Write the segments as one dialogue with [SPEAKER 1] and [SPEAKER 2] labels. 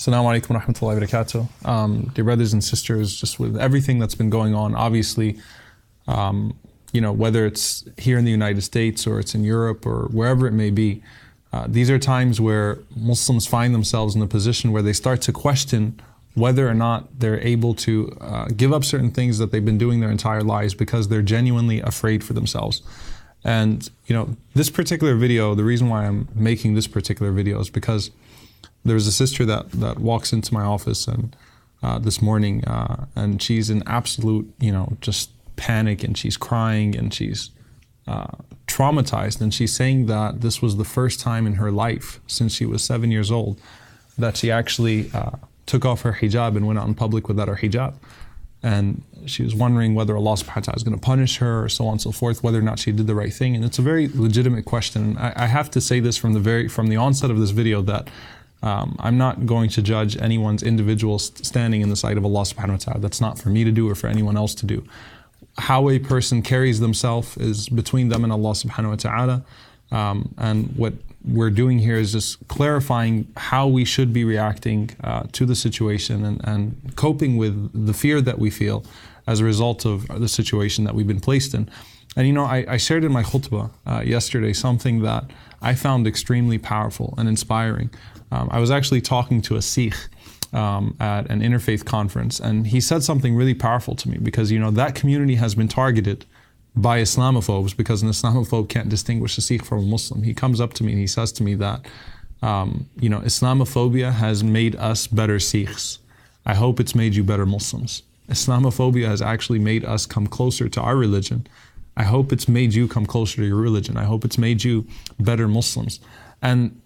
[SPEAKER 1] Assalamu alaikum wa rahmatullahi wa barakatuh. Dear brothers and sisters, just with everything that's been going on, obviously, whether it's here in the United States or it's in Europe or wherever it may be, these are times where Muslims find themselves in a position where they start to question whether or not they're able to give up certain things that they've been doing their entire lives because they're genuinely afraid for themselves. And, this particular video, the reason why I'm making this particular video is because there's a sister that walks into my office and this morning, and she's in absolute, just panic, and she's crying, and she's traumatized, and she's saying that this was the first time in her life since she was 7 years old that she actually took off her hijab and went out in public without her hijab. And she was wondering whether Allah subhanahu wa ta'ala is going to punish her, or so on and so forth, whether or not she did the right thing. And it's a very legitimate question. I have to say this from the onset of this video, that I'm not going to judge anyone's individual standing in the sight of Allah subhanahu wa ta'ala. That's not for me to do or for anyone else to do. How a person carries themselves is between them and Allah subhanahu wa ta'ala. And what we're doing here is just clarifying how we should be reacting to the situation and coping with the fear that we feel as a result of the situation that we've been placed in. And I shared in my khutbah yesterday something that I found extremely powerful and inspiring. I was actually talking to a Sikh at an interfaith conference, and he said something really powerful to me, because that community has been targeted by Islamophobes, because an Islamophobe can't distinguish a Sikh from a Muslim. He comes up to me and he says to me that Islamophobia has made us better Sikhs. I hope it's made you better Muslims. Islamophobia has actually made us come closer to our religion. I hope it's made you come closer to your religion. I hope it's made you better Muslims. And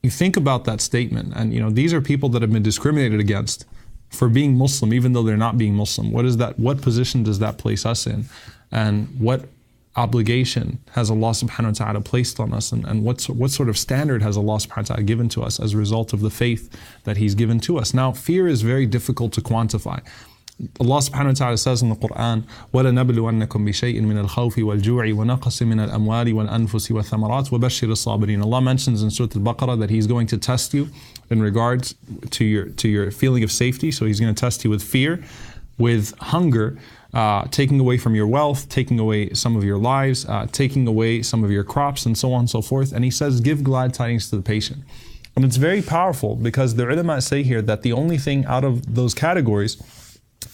[SPEAKER 1] you think about that statement, and these are people that have been discriminated against for being Muslim, even though they're not being Muslim. What position does that place us in? And what obligation has Allah subhanahu wa ta'ala placed on us? And what sort of standard has Allah subhanahu wa ta'ala given to us as a result of the faith that He's given to us? Now, fear is very difficult to quantify. Allah subhanahu wa ta'ala says in the Quran, وَلَنَبْلُوَنَّكُمْ بِشَيْءٍ مِنَ الْخَوْفِ وَالْجُوعِ وَنَقْصٍ مِنَ الْأَمْوَالِ وَالْأَنفُسِ وَالثَّمَرَاتِ وَبَشِّرِ الصَّابِرِينَ. Allah mentions in Surah Al-Baqarah that He's going to test you in regards to your feeling of safety. So He's going to test you with fear, with hunger, taking away from your wealth, taking away some of your lives, taking away some of your crops, and so on and so forth. And He says, give glad tidings to the patient. And it's very powerful, because the ulama say here that the only thing out of those categories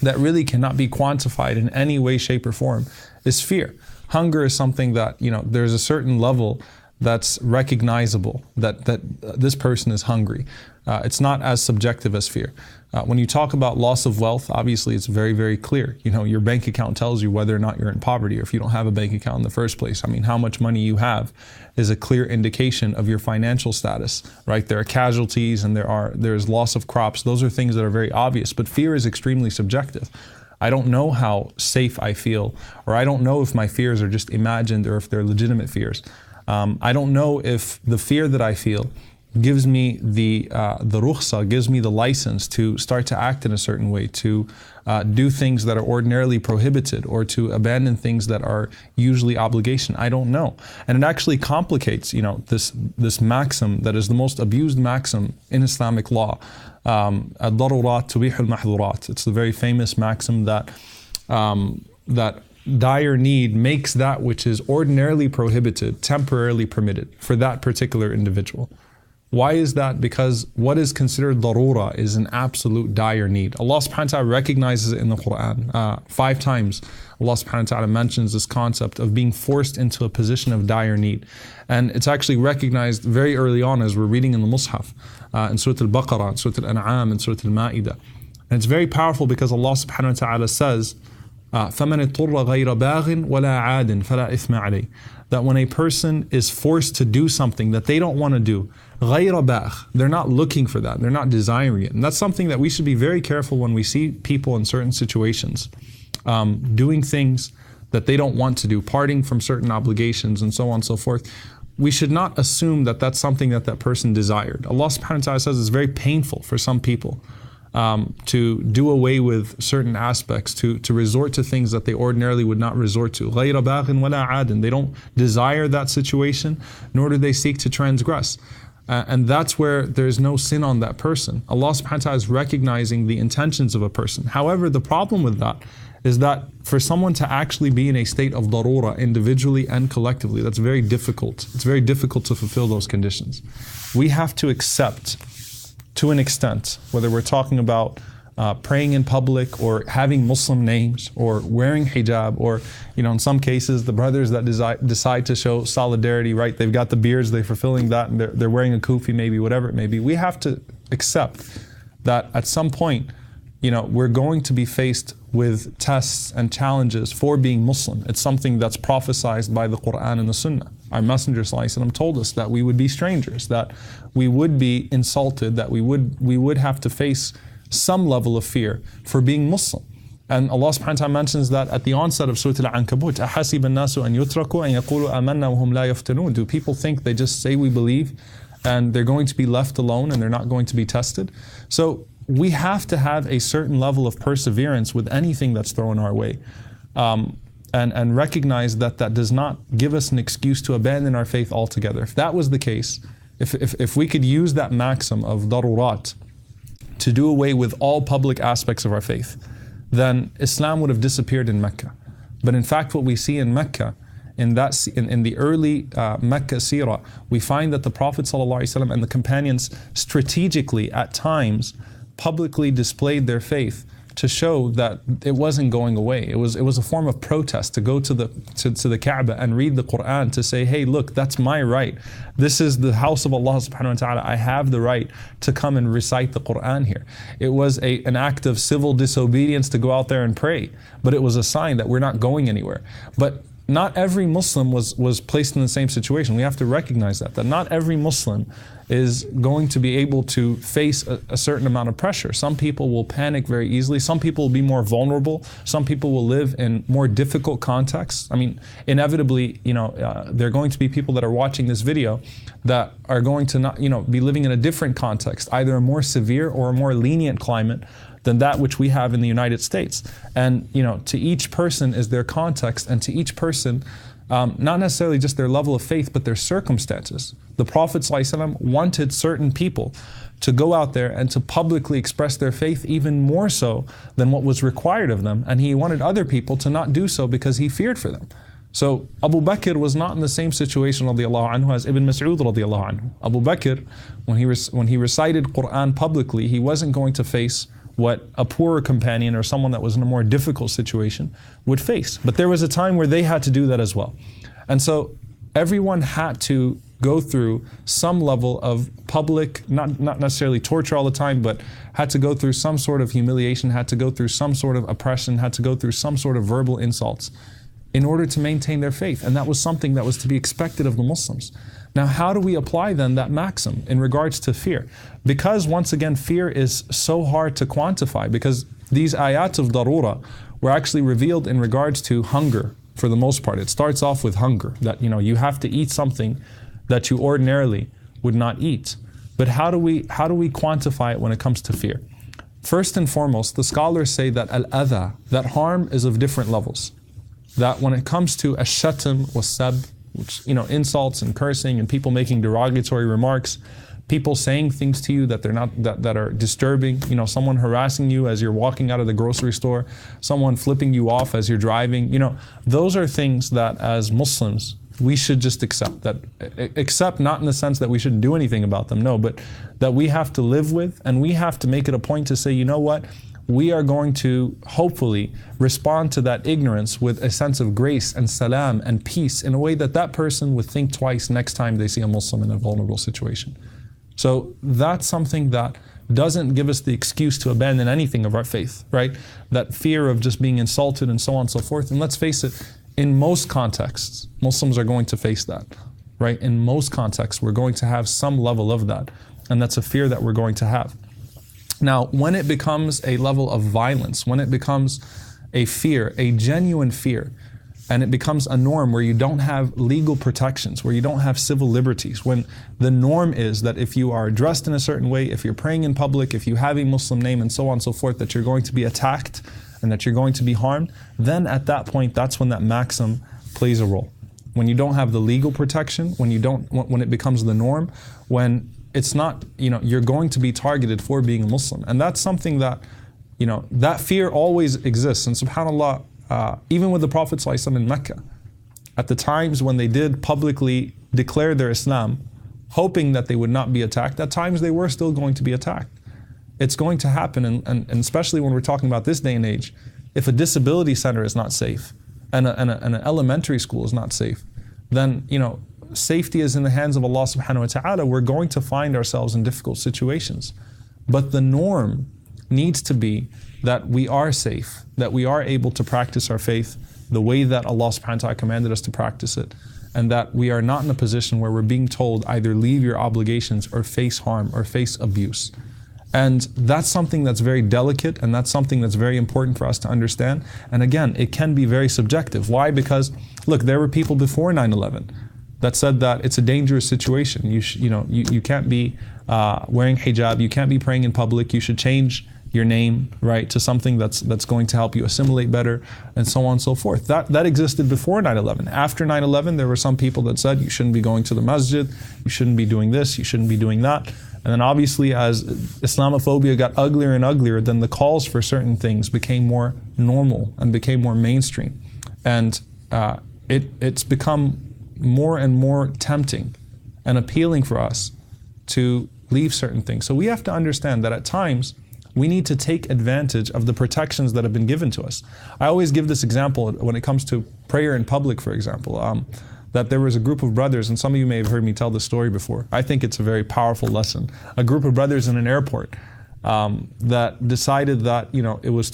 [SPEAKER 1] that really cannot be quantified in any way, shape, or form is fear. Hunger is something that, there's a certain level that's recognizable, that this person is hungry. It's not as subjective as fear. When you talk about loss of wealth, obviously it's very, very clear. Your bank account tells you whether or not you're in poverty, or if you don't have a bank account in the first place. How much money you have is a clear indication of your financial status, right? There are casualties and there's loss of crops. Those are things that are very obvious, but fear is extremely subjective. I don't know how safe I feel, or I don't know if my fears are just imagined or if they're legitimate fears. I don't know if the fear that I feel gives me the rukhsa, gives me the license to start to act in a certain way, to do things that are ordinarily prohibited, or to abandon things that are usually obligation. I don't know. And it actually complicates, this maxim that is the most abused maxim in Islamic law. Ad-darurat tubihul mahdhurat. It's the very famous maxim that dire need makes that which is ordinarily prohibited temporarily permitted for that particular individual. Why is that? Because what is considered darura is an absolute dire need. Allah subhanahu wa ta'ala recognizes it in the Quran. 5 times Allah subhanahu wa ta'ala mentions this concept of being forced into a position of dire need. And it's actually recognized very early on, as we're reading in the Mus'haf, in Surah Al-Baqarah, in Surah Al-An'am, in Surah Al-Ma'idah. And it's very powerful, because Allah subhanahu wa ta'ala says, فَمَنِ اضْطُرَّ غَيْرَ بَاغٍ وَلَا عَادٍ فَلَا إِثْمَ عَلَيْهِ. That when a person is forced to do something that they don't want to do, غَيْرَ بَاغٍ, they're not looking for that, they're not desiring it. And that's something that we should be very careful when we see people in certain situations doing things that they don't want to do, parting from certain obligations, and so on and so forth. We should not assume that that's something that person desired. Allah subhanahu wa ta'ala says it's very painful for some people to do away with certain aspects, to resort to things that they ordinarily would not resort to. غَيْرَ بَاغٍ وَلَا عَادٍ. They don't desire that situation, nor do they seek to transgress. And that's where there's no sin on that person. Allah subhanahu wa ta'ala is recognizing the intentions of a person. However, the problem with that is that for someone to actually be in a state of darura individually and collectively, that's very difficult. It's very difficult to fulfill those conditions. We have to accept, to an extent, whether we're talking about praying in public or having Muslim names or wearing hijab, or in some cases the brothers that decide to show solidarity, right? They've got the beards, they're fulfilling that, and they're wearing a kufi maybe, whatever it may be. We have to accept that at some point, we're going to be faced with tests and challenges for being Muslim. It's something that's prophesied by the Quran and the Sunnah. Our Messenger ﷺ told us that we would be strangers, that we would be insulted, that we would have to face some level of fear for being Muslim. And Allah subhanahu wa ta'ala mentions that at the onset of Surah Al-Ankabut, أَحَسِبَ النَّاسُ أَن يُتْرَكُوا أَن يَقُولُوا آمَنَّا وَهُمْ لَا يَفْتَنُونَ. Do people think they just say we believe and they're going to be left alone and they're not going to be tested? So we have to have a certain level of perseverance with anything that's thrown our way. And recognize that that does not give us an excuse to abandon our faith altogether. If that was the case, if we could use that maxim of darurat to do away with all public aspects of our faith, then Islam would have disappeared in Mecca. But in fact, what we see in Mecca, in the early Mecca seerah, we find that the Prophet ﷺ and the companions strategically, at times, publicly displayed their faith to show that it wasn't going away. It was a form of protest to go to the Kaaba and read the Quran, to say, hey, look, that's my right. This is the house of Allah subhanahu wa ta'ala. I have the right to come and recite the Quran here. It was an act of civil disobedience to go out there and pray, but it was a sign that we're not going anywhere. But not every Muslim was placed in the same situation. We have to recognize that not every Muslim is going to be able to face a certain amount of pressure. Some people will panic very easily. Some people will be more vulnerable. Some people will live in more difficult contexts. I mean, inevitably, there are going to be people that are watching this video that are going to not, be living in a different context, either a more severe or a more lenient climate than that which we have in the United States. And to each person is their context, and to each person, not necessarily just their level of faith, but their circumstances. The Prophet ﷺ wanted certain people to go out there and to publicly express their faith even more so than what was required of them, and he wanted other people to not do so because he feared for them. So Abu Bakr was not in the same situation radiallahu anhu as Ibn Mas'ud radiallahu anhu. Abu Bakr, when he recited Quran publicly, he wasn't going to face what a poorer companion or someone that was in a more difficult situation would face. But there was a time where they had to do that as well. And so everyone had to go through some level of public, not necessarily torture all the time, but had to go through some sort of humiliation, had to go through some sort of oppression, had to go through some sort of verbal insults in order to maintain their faith. And that was something that was to be expected of the Muslims. Now, how do we apply then that maxim in regards to fear? Because once again, fear is so hard to quantify, because these ayat of darura were actually revealed in regards to hunger for the most part. It starts off with hunger, that you have to eat something that you ordinarily would not eat. But how do we quantify it when it comes to fear? First and foremost, the scholars say that al-adha, that harm, is of different levels. That when it comes to ash-shatam was-sab, which, insults and cursing and people making derogatory remarks, people saying things to you that they're not, that are disturbing, someone harassing you as you're walking out of the grocery store, someone flipping you off as you're driving, those are things that as Muslims we should just accept. Accept not in the sense that we shouldn't do anything about them, no, but that we have to live with, and we have to make it a point to say, you know what? We are going to hopefully respond to that ignorance with a sense of grace and salam and peace in a way that that person would think twice next time they see a Muslim in a vulnerable situation. So that's something that doesn't give us the excuse to abandon anything of our faith, right? That fear of just being insulted and so on and so forth. And let's face it, in most contexts, Muslims are going to face that, right? In most contexts, we're going to have some level of that. And that's a fear that we're going to have. Now, when it becomes a level of violence, when it becomes a fear, a genuine fear, and it becomes a norm where you don't have legal protections, where you don't have civil liberties, when the norm is that if you are dressed in a certain way, if you're praying in public, if you have a Muslim name and so on and so forth, that you're going to be attacked and that you're going to be harmed, then at that point, that's when that maxim plays a role. When you don't have the legal protection, when it becomes the norm, when it's not, you're going to be targeted for being a Muslim. And that's something that, that fear always exists. And subhanAllah, even with the Prophet ﷺ in Mecca, at the times when they did publicly declare their Islam, hoping that they would not be attacked, at times they were still going to be attacked. It's going to happen, and especially when we're talking about this day and age, if a disability center is not safe, and an elementary school is not safe, then safety is in the hands of Allah subhanahu wa ta'ala. We're going to find ourselves in difficult situations. But the norm needs to be that we are safe, that we are able to practice our faith the way that Allah subhanahu wa ta'ala commanded us to practice it, and that we are not in a position where we're being told either leave your obligations or face harm or face abuse. And that's something that's very delicate, and that's something that's very important for us to understand. And again, it can be very subjective. Why? Because look, there were people before 9/11 that said that it's a dangerous situation. You can't be wearing hijab, you can't be praying in public, you should change your name, right, to something that's going to help you assimilate better, and so on and so forth. That existed before 9/11. After 9/11, there were some people that said you shouldn't be going to the masjid, you shouldn't be doing this, you shouldn't be doing that. And then obviously as Islamophobia got uglier and uglier, then the calls for certain things became more normal and became more mainstream. And it's become more and more tempting and appealing for us to leave certain things. So we have to understand that at times we need to take advantage of the protections that have been given to us. I always give this example when it comes to prayer in public, for example, that there was a group of brothers, and some of you may have heard me tell this story before. I think it's a very powerful lesson. A group of brothers in an airport that decided that it was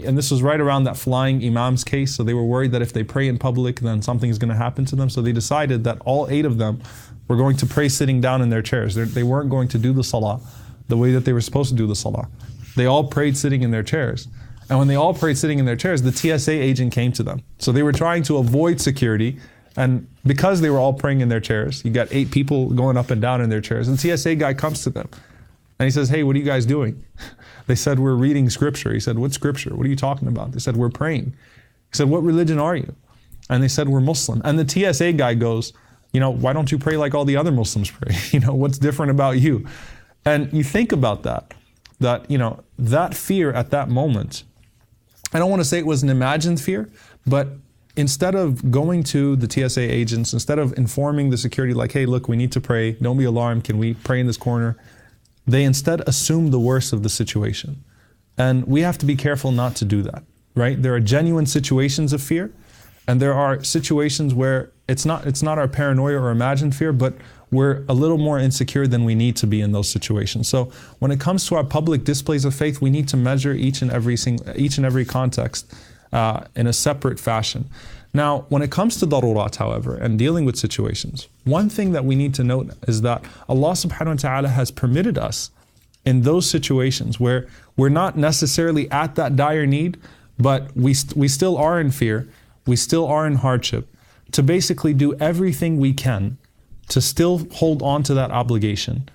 [SPEAKER 1] and this was right around that flying imam's case. So they were worried that if they pray in public, then something is going to happen to them. So they decided that all 8 of them were going to pray sitting down in their chairs. They weren't going to do the salah the way that they were supposed to do the salah. They all prayed sitting in their chairs. And when they all prayed sitting in their chairs, the TSA agent came to them. So they were trying to avoid security, and because they were all praying in their chairs, you got 8 people going up and down in their chairs, and the TSA guy comes to them and he says, "Hey, what are you guys doing?" They said, "We're reading scripture." He said, "What scripture? What are you talking about?" They said, "We're praying." He said, "What religion are you?" And they said, "We're Muslim." And the TSA guy goes, "Why don't you pray like all the other Muslims pray? What's different about you?" And you think about that that fear at that moment, I don't want to say it was an imagined fear, but instead of going to the TSA agents, instead of informing the security like, "Hey, look, we need to pray, don't be alarmed, can we pray in this corner?" They instead assumed the worst of the situation. And we have to be careful not to do that, right? There are genuine situations of fear, and there are situations where it's not our paranoia or imagined fear, but we're a little more insecure than we need to be in those situations. So when it comes to our public displays of faith, we need to measure each and every context in a separate fashion. Now, when it comes to darurat, however, and dealing with situations, one thing that we need to note is that Allah subhanahu wa ta'ala has permitted us in those situations where we're not necessarily at that dire need, but we still are in fear, we still are in hardship, to basically do everything we can to still hold on to that obligation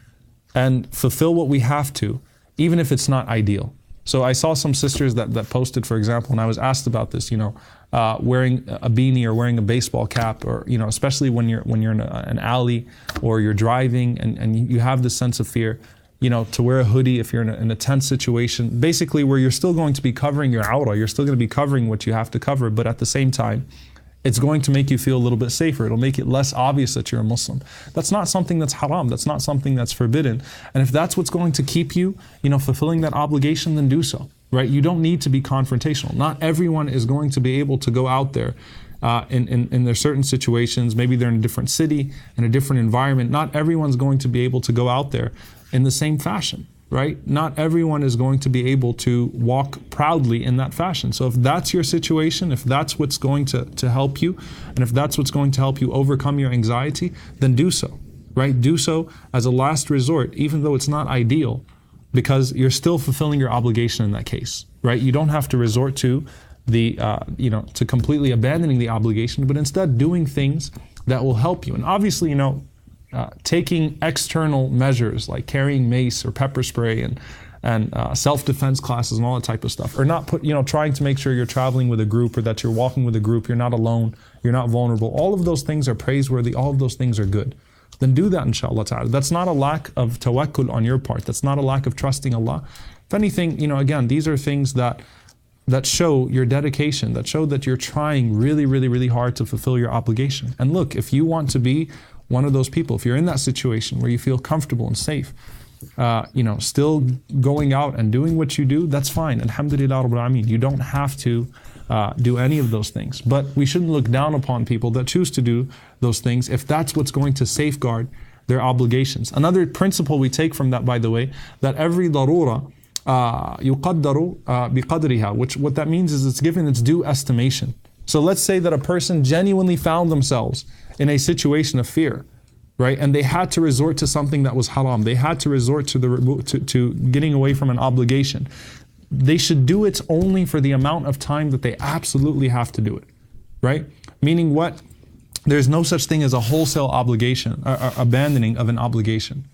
[SPEAKER 1] and fulfill what we have to, even if it's not ideal. So I saw some sisters that posted, for example, and I was asked about this, wearing a beanie or wearing a baseball cap, or especially when you're in an alley or you're driving and you have this sense of fear, to wear a hoodie if you're in a tense situation, basically where you're still going to be covering your awrah, you're still going to be covering what you have to cover, but at the same time, it's going to make you feel a little bit safer. It'll make it less obvious that you're a Muslim. That's not something that's haram. That's not something that's forbidden. And if that's what's going to keep you, fulfilling that obligation, then do so, right? You don't need to be confrontational. Not everyone is going to be able to go out there in their certain situations. Maybe they're in a different city, in a different environment. Not everyone's going to be able to go out there in the same fashion, right? Not everyone is going to be able to walk proudly in that fashion. So if that's your situation, if that's what's going to help you, and if that's what's going to help you overcome your anxiety, then do so, right? Do so as a last resort, even though it's not ideal, because you're still fulfilling your obligation in that case, right? You don't have to resort to to completely abandoning the obligation, but instead doing things that will help you. And obviously, taking external measures like carrying mace or pepper spray and self-defense classes and all that type of stuff, or not trying to make sure you're traveling with a group or that you're walking with a group, you're not alone, you're not vulnerable. All of those things are praiseworthy. All of those things are good. then do that inshallah ta'ala. That's not a lack of tawakkul on your part. That's not a lack of trusting Allah. If anything, again, these are things that show your dedication, that show that you're trying really, really, really hard to fulfill your obligation. And look, if you want to be one of those people, if you're in that situation where you feel comfortable and safe, still going out and doing what you do, that's fine. Alhamdulillah Rabbil Alameen. You don't have to do any of those things. But we shouldn't look down upon people that choose to do those things if that's what's going to safeguard their obligations. Another principle we take from that, by the way, that every darura yuqaddaru biqadriha, which what that means is it's given its due estimation. So let's say that a person genuinely found themselves in a situation of fear, right? And they had to resort to something that was haram. They had to resort to getting away from an obligation. They should do it only for the amount of time that they absolutely have to do it, right? Meaning what? There's no such thing as a wholesale obligation, abandoning of an obligation,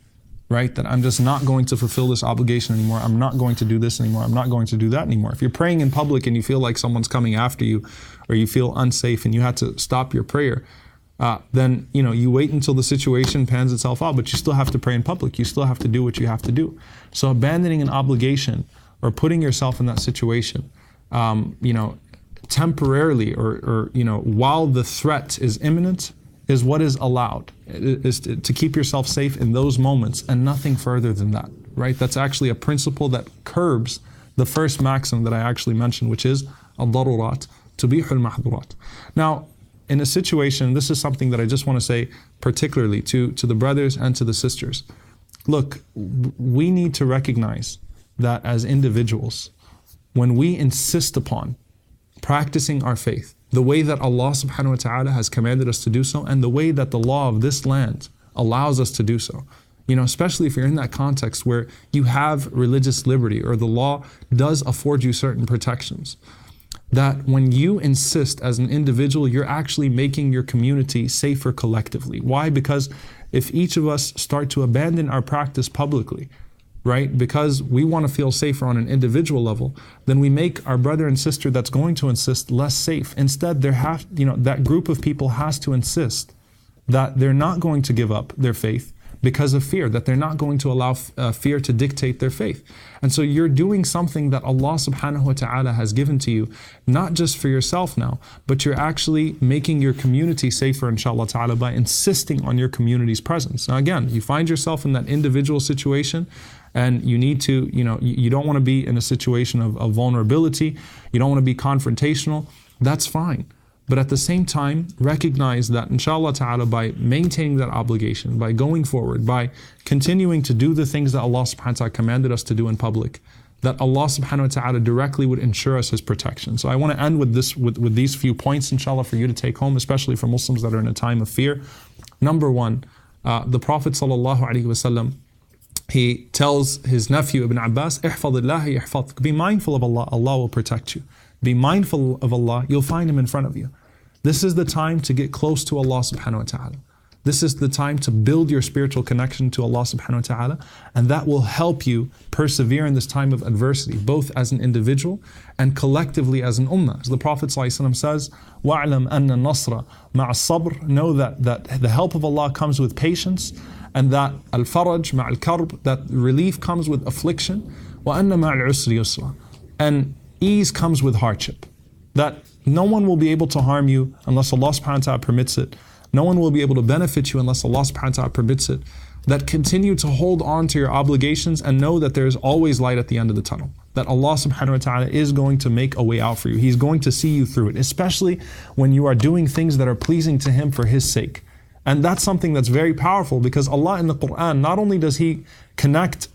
[SPEAKER 1] right? That I'm just not going to fulfill this obligation anymore. I'm not going to do this anymore. I'm not going to do that anymore. If you're praying in public and you feel like someone's coming after you, or you feel unsafe and you had to stop your prayer, then you wait until the situation pans itself out, but you still have to pray in public. You still have to do what you have to do. So abandoning an obligation or putting yourself in that situation, temporarily or while the threat is imminent, is what is allowed. It is to keep yourself safe in those moments and nothing further than that, right? That's actually a principle that curbs the first maxim that I actually mentioned, which is al-darurat tubihu al-mahdurat. Now, in a situation, this is something that I just want to say particularly to the brothers and to the sisters. Look, we need to recognize that as individuals, when we insist upon practicing our faith the way that Allah subhanahu wa ta'ala has commanded us to do so, and the way that the law of this land allows us to do so, especially if you're in that context where you have religious liberty or the law does afford you certain protections, that when you insist as an individual, you're actually making your community safer collectively. Why? Because if each of us start to abandon our practice publicly, right, because we want to feel safer on an individual level, then we make our brother and sister that's going to insist less safe. Instead, that group of people has to insist that they're not going to give up their faith because of fear, that they're not going to allow fear to dictate their faith. And so you're doing something that Allah subhanahu wa ta'ala has given to you, not just for yourself now, but you're actually making your community safer, inshallah ta'ala, by insisting on your community's presence. Now again, you find yourself in that individual situation, and you need to, you don't want to be in a situation of vulnerability, you don't want to be confrontational, that's fine. But at the same time, recognize that inshallah ta'ala, by maintaining that obligation, by going forward, by continuing to do the things that Allah subhanahu wa ta'ala commanded us to do in public, that Allah subhanahu wa ta'ala directly would ensure us His protection. So I want to end with these few points, inshallah, for you to take home, especially for Muslims that are in a time of fear. Number one, the Prophet sallallahu alaihi wasallam, he tells his nephew Ibn Abbas, "Ihfadillah yahfadk." Be mindful of Allah, Allah will protect you. Be mindful of Allah, you'll find Him in front of you. This is the time to get close to Allah subhanahu wa ta'ala. This is the time to build your spiritual connection to Allah subhanahu wa ta'ala, and that will help you persevere in this time of adversity, both as an individual and collectively as an ummah. As the Prophet ﷺ says, وَاعْلَمْ أَنَّ النَّصْرَ مَعَ الصَّبْرِ. Know that the help of Allah comes with patience, and that al-faraj مع الكرب, that relief comes with affliction, وَأَنَّ مَعَ الْعُسْرِ يُسْرًا. And ease comes with hardship. That no one will be able to harm you unless Allah subhanahu wa ta'ala permits it. No one will be able to benefit you unless Allah subhanahu wa ta'ala permits it. That continue to hold on to your obligations and know that there is always light at the end of the tunnel. That Allah subhanahu wa ta'ala is going to make a way out for you. He's going to see you through it, especially when you are doing things that are pleasing to Him for His sake. And that's something that's very powerful, because Allah in the Quran, not only does He connect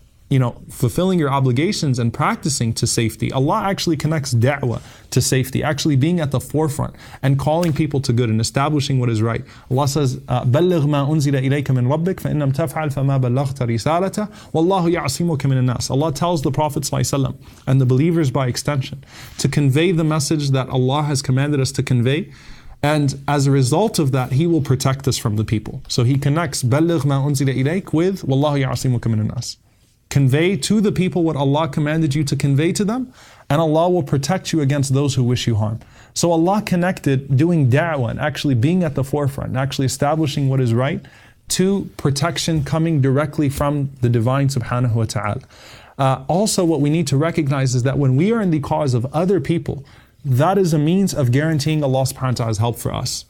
[SPEAKER 1] fulfilling your obligations and practicing to safety, Allah actually connects da'wah to safety, actually being at the forefront and calling people to good and establishing what is right. Allah says, بَلِّغْ مَا أُنزِلَ إِلَيْكَ مِنْ رَبِّكَ فَإِنْ لَمْ تَفْعَلْ فَمَا بَلَّغْتَ رِسَالَتَهُ وَاللَّهُ يَعْصِمُكَ مِنَ النَّاسِ. Allah tells the Prophet ﷺ and the believers by extension to convey the message that Allah has commanded us to convey. And as a result of that, He will protect us from the people. So He connects بَلِّغْ مَا أُنزِلَ إِلَيْكَ with وَاللَّهُ يَعْصِمُكَ مِنَ النَّاسِ. Convey to the people what Allah commanded you to convey to them, and Allah will protect you against those who wish you harm. So Allah connected doing da'wah and actually being at the forefront, and actually establishing what is right, to protection coming directly from the Divine Subhanahu wa Ta'ala. Also, what we need to recognize is that when we are in the cause of other people, that is a means of guaranteeing Allah subhanahu wa ta'ala's help for us.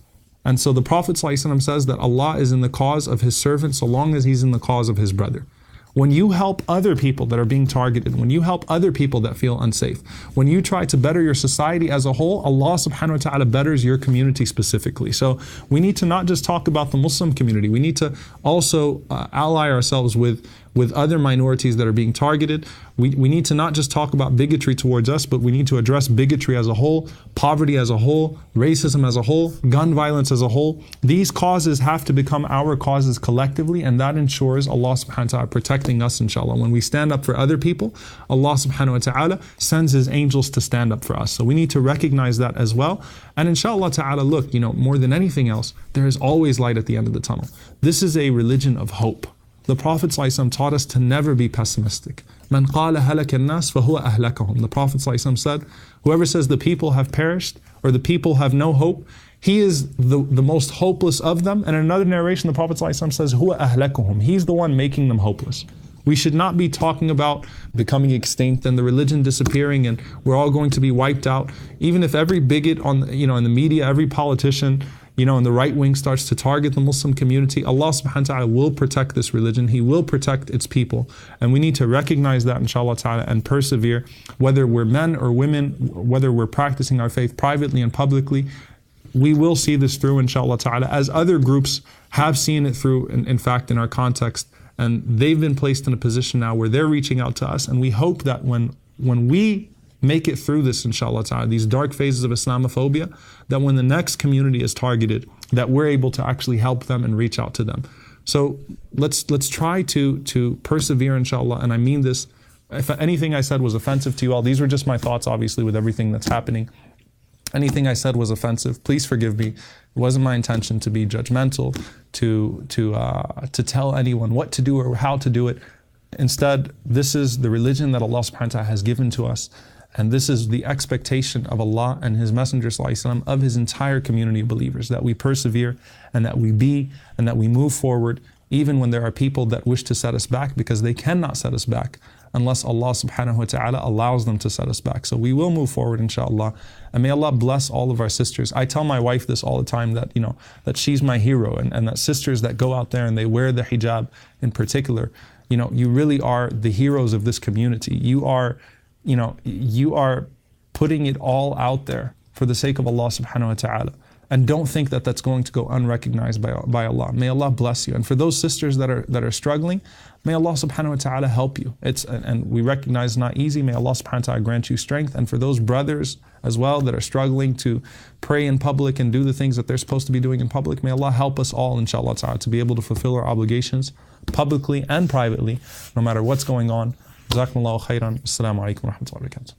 [SPEAKER 1] And so the Prophet ﷺ says that Allah is in the cause of his servant so long as he's in the cause of his brother. When you help other people that are being targeted, when you help other people that feel unsafe, when you try to better your society as a whole, Allah subhanahu wa ta'ala betters your community specifically. So we need to not just talk about the Muslim community, we need to also ally ourselves with other minorities that are being targeted. We need to not just talk about bigotry towards us, but we need to address bigotry as a whole, poverty as a whole, racism as a whole, gun violence as a whole. These causes have to become our causes collectively, and that ensures Allah subhanahu wa ta'ala protecting us, inshallah. When we stand up for other people, Allah subhanahu wa ta'ala sends his angels to stand up for us. So we need to recognize that as well. And inshallah ta'ala, look, more than anything else, there is always light at the end of the tunnel. This is a religion of hope. The Prophet ﷺ taught us to never be pessimistic. Man qala halaka an-nas fahuwa ahlakahum. The Prophet ﷺ said, whoever says the people have perished or the people have no hope, he is the most hopeless of them. And in another narration, the Prophet ﷺ says, huwa ahlakuhum. He's the one making them hopeless. We should not be talking about becoming extinct and the religion disappearing and we're all going to be wiped out. Even if every bigot in the media, every politician, in the right wing starts to target the Muslim community, Allah subhanahu wa ta'ala will protect this religion. He will protect its people. And we need to recognize that, inshallah ta'ala, and persevere, whether we're men or women, whether we're practicing our faith privately and publicly. We will see this through, inshallah ta'ala, as other groups have seen it through, in fact, in our context. And they've been placed in a position now where they're reaching out to us. And we hope that when we make it through this, inshallah ta'ala, these dark phases of Islamophobia, that when the next community is targeted, that we're able to actually help them and reach out to them. So let's try to persevere, inshallah. And I mean this, if anything I said was offensive to you all, these were just my thoughts, obviously, with everything that's happening. Anything I said was offensive, please forgive me. It wasn't my intention to be judgmental, to tell anyone what to do or how to do it. Instead, this is the religion that Allah subhanahu wa ta'ala has given to us. And this is the expectation of Allah and His Messenger ﷺ of His entire community of believers, that we persevere and that we be and that we move forward even when there are people that wish to set us back, because they cannot set us back unless Allah subhanahu wa ta'ala allows them to set us back. So we will move forward, inshallah. And may Allah bless all of our sisters. I tell my wife this all the time, that that she's my hero, and that sisters that go out there and they wear the hijab in particular, you really are the heroes of this community. You are putting it all out there for the sake of Allah subhanahu wa ta'ala. And don't think that that's going to go unrecognized by Allah. May Allah bless you. And for those sisters that are struggling, may Allah subhanahu wa ta'ala help you. And we recognize it's not easy. May Allah subhanahu wa ta'ala grant you strength. And for those brothers as well that are struggling to pray in public and do the things that they're supposed to be doing in public, may Allah help us all, inshallah ta'ala, to be able to fulfill our obligations publicly and privately, no matter what's going on. Jazakumullahu khairan. Assalamu alaikum wa rahmatullahi wa barakatuh.